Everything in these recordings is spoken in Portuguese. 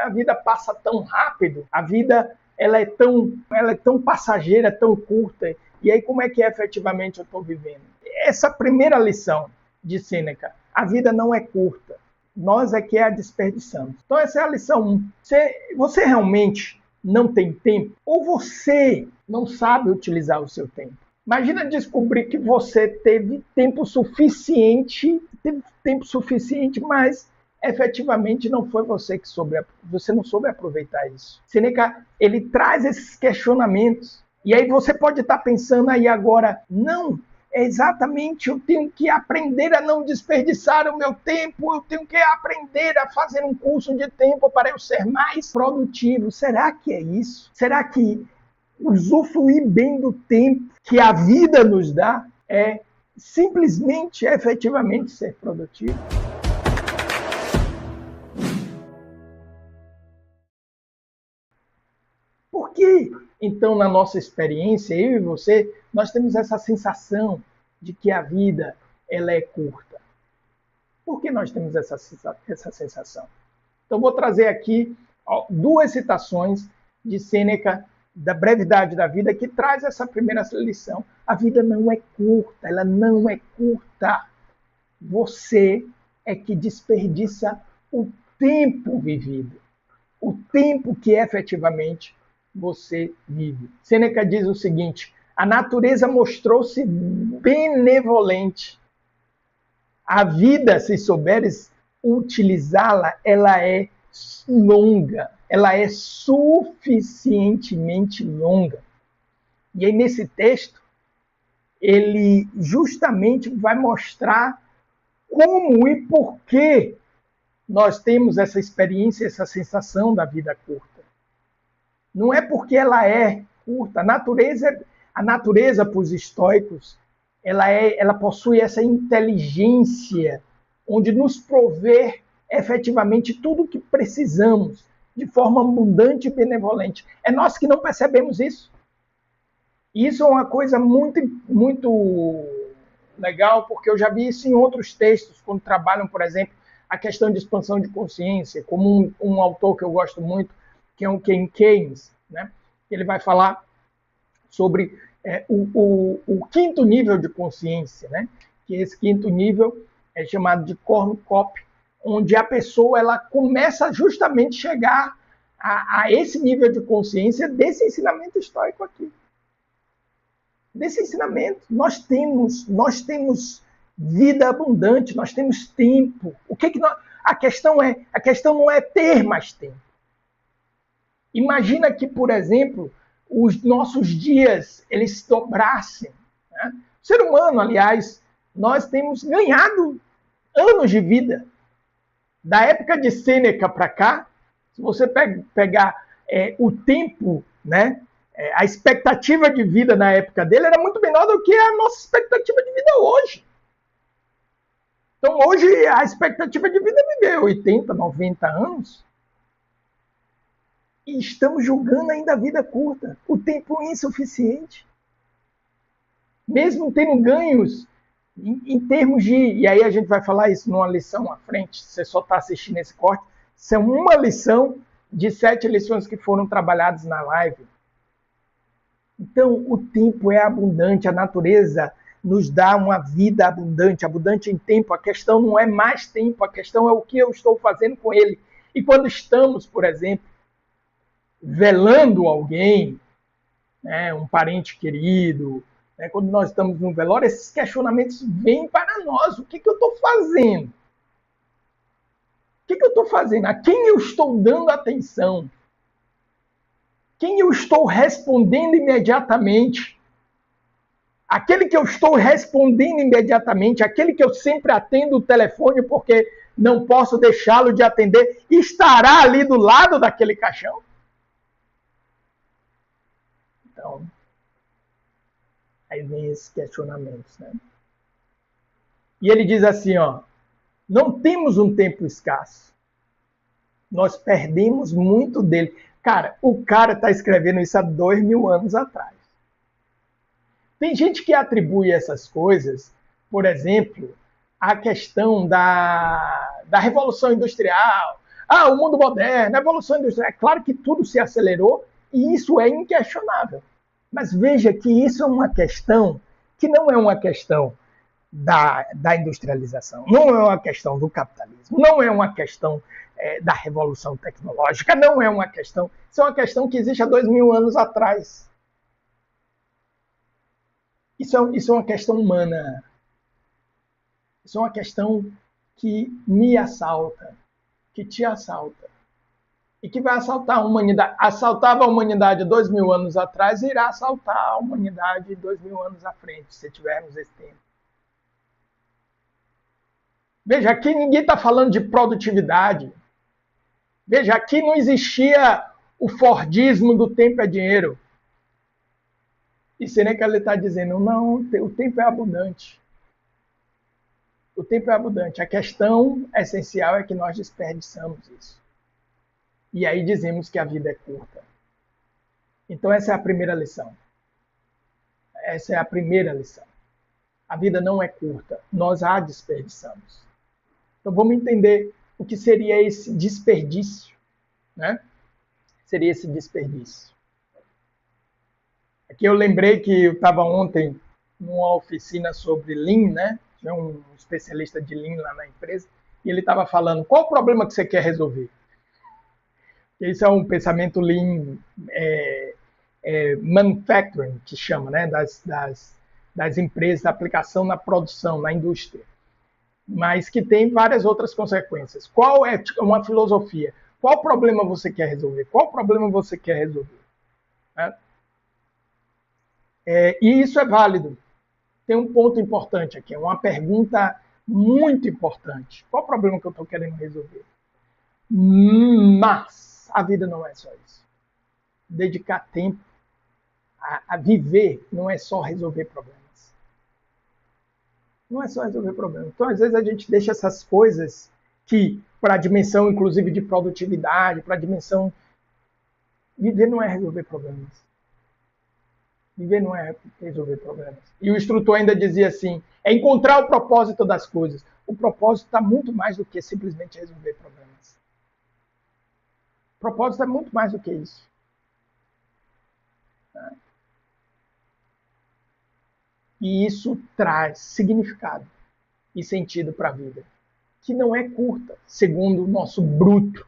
a vida passa tão rápido, a vida ela é tão passageira, tão curta. E aí como é que efetivamente eu estou vivendo? Essa primeira lição de Sêneca, a vida não é curta, nós é que a desperdiçamos. Então essa é a lição 1. Você realmente não tem tempo? Ou você não sabe utilizar o seu tempo? Imagina descobrir que você teve tempo suficiente, mas efetivamente não foi você você não soube aproveitar isso. Sêneca, ele traz esses questionamentos. E aí você pode estar pensando aí agora, não, é exatamente, eu tenho que aprender a não desperdiçar o meu tempo, eu tenho que aprender a fazer um curso de tempo para eu ser mais produtivo. Será que é isso? Será que usufruir bem do tempo que a vida nos dá é simplesmente, efetivamente ser produtivo? Por que, então, na nossa experiência, eu e você, nós temos essa sensação de que a vida ela é curta? Por que nós temos essa sensação? Então, vou trazer aqui 2 citações de Sêneca, da brevidade da vida, que traz essa primeira lição. A vida não é curta, ela não é curta. Você é que desperdiça o tempo vivido, o tempo que efetivamente você vive. Sêneca diz o seguinte: a natureza mostrou-se benevolente. A vida, se souberes utilizá-la, ela é longa, ela é suficientemente longa. E aí, nesse texto, ele justamente vai mostrar como e por que nós temos essa experiência, essa sensação da vida curta. Não é porque ela é curta. A natureza para os estoicos, ela possui essa inteligência onde nos provê efetivamente tudo o que precisamos de forma abundante e benevolente. É nós que não percebemos isso. E isso é uma coisa muito, muito legal, porque eu já vi isso em outros textos, quando trabalham, por exemplo, a questão de expansão de consciência, como um autor que eu gosto muito, que é o Ken Keynes, né? Ele vai falar sobre o quinto nível de consciência, né? Que esse quinto nível é chamado de cornucópio, onde a pessoa ela começa justamente a chegar a esse nível de consciência desse ensinamento estoico aqui. Desse ensinamento. Nós temos vida abundante, nós temos tempo. A questão não é ter mais tempo. Imagina que, por exemplo, os nossos dias eles dobrassem. Né? O ser humano, aliás, nós temos ganhado anos de vida. Da época de Sêneca para cá, se você pegar o tempo, né, a expectativa de vida na época dele era muito menor do que a nossa expectativa de vida hoje. Então, hoje, a expectativa de vida é viver 80, 90 anos. E estamos julgando ainda a vida curta, o tempo insuficiente. Mesmo tendo ganhos em termos de... E aí a gente vai falar isso numa lição à frente, você só está assistindo esse corte. Isso é uma lição de 7 lições que foram trabalhadas na live. Então, o tempo é abundante, a natureza nos dá uma vida abundante, abundante em tempo. A questão não é mais tempo, a questão é o que eu estou fazendo com ele. E quando estamos, por exemplo, velando alguém, né, um parente querido, né, quando nós estamos num velório, esses questionamentos vêm para nós. O que eu estou fazendo? O que eu estou fazendo? A quem eu estou dando atenção? Quem eu estou respondendo imediatamente? Aquele que eu estou respondendo imediatamente, aquele que eu sempre atendo o telefone porque não posso deixá-lo de atender, estará ali do lado daquele caixão? Então, aí vem esses questionamentos, né? E ele diz assim, ó, não temos um tempo escasso. Nós perdemos muito dele. Cara, o cara está escrevendo isso há 2000 anos atrás. Tem gente que atribui essas coisas, por exemplo, à questão da Revolução Industrial, o mundo moderno, a evolução industrial. É claro que tudo se acelerou e isso é inquestionável. Mas veja que isso é uma questão que não é uma questão da industrialização, não é uma questão do capitalismo, não é uma questão da revolução tecnológica, não é uma questão. Isso é uma questão que existe há 2000 anos atrás. Isso é uma questão humana. Isso é uma questão que me assalta, que te assalta. E que vai assaltar a humanidade. Assaltava a humanidade 2000 anos atrás e irá assaltar a humanidade 2000 anos à frente, se tivermos esse tempo. Veja, aqui ninguém está falando de produtividade. Veja, aqui não existia o Fordismo do tempo é dinheiro. E Seneca está dizendo, não, o tempo é abundante. O tempo é abundante. A questão essencial é que nós desperdiçamos isso. E aí dizemos que a vida é curta. Então essa é a primeira lição. Essa é a primeira lição. A vida não é curta, nós a desperdiçamos. Então vamos entender o que seria esse desperdício, né? Seria esse desperdício. Aqui eu lembrei que eu estava ontem numa oficina sobre Lean, né? Tinha um especialista de Lean lá na empresa, e ele estava falando, qual o problema que você quer resolver? Esse é um pensamento Lean manufacturing, que chama, né? Das empresas, da aplicação na produção, na indústria. Mas que tem várias outras consequências. Qual é uma filosofia? Qual problema você quer resolver? Qual problema você quer resolver? Né? E isso é válido. Tem um ponto importante aqui, uma pergunta muito importante. Qual o problema que eu estou querendo resolver? Mas a vida não é só isso. Dedicar tempo a viver não é só resolver problemas. Não é só resolver problemas. Então, às vezes, a gente deixa essas coisas que, para a dimensão, inclusive, de produtividade, para a dimensão... Viver não é resolver problemas. Viver não é resolver problemas. E o instrutor ainda dizia assim, é encontrar o propósito das coisas. O propósito está muito mais do que simplesmente resolver problemas. O propósito é muito mais do que isso. E isso traz significado e sentido para a vida, que não é curta, segundo o nosso bruto.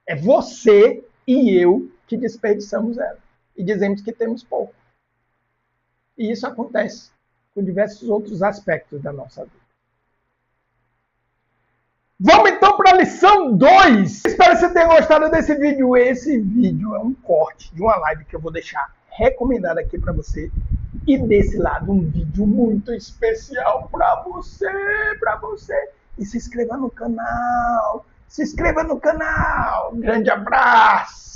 É você e eu que desperdiçamos ela e dizemos que temos pouco. E isso acontece com diversos outros aspectos da nossa vida. Vamos então para a lição 2. Espero que você tenha gostado desse vídeo. Esse vídeo é um corte de uma live que eu vou deixar recomendada aqui para você. E desse lado, um vídeo muito especial para você. E se inscreva no canal. Se inscreva no canal. Um grande abraço.